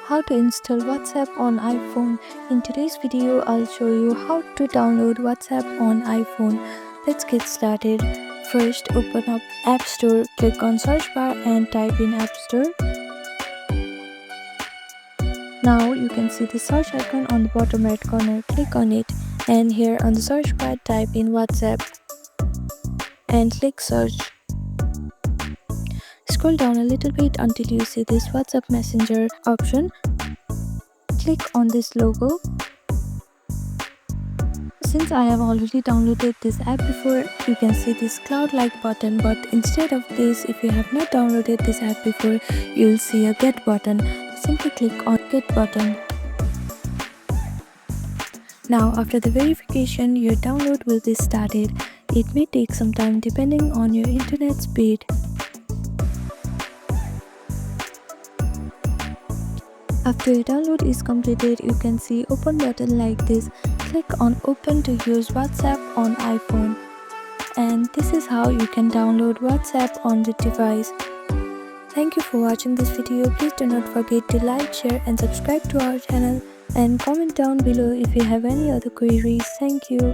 how to install WhatsApp on iPhone. In today's video, I'll show you how to download WhatsApp on iPhone. Let's get started. First, open up App Store, click on search bar and type in App Store. Now you can see the search icon on the bottom right corner. Click on it and here on the search bar type in WhatsApp and click search. Scroll down a little bit until you see this WhatsApp Messenger option. Click on this logo. Since I have already downloaded this app before, you can see this cloud-like button, but instead of this, if you have not downloaded this app before, you will see a get button. Simply click on get button. Now after the verification, your download will be started. It may take some time depending on your internet speed. After your download is completed, you can see open button like this. Click on open to use WhatsApp on iPhone. And this is how you can download WhatsApp on the device. Thank you for watching this video. Please do not forget to like, share and subscribe to our channel and comment down below if you have any other queries. Thank you.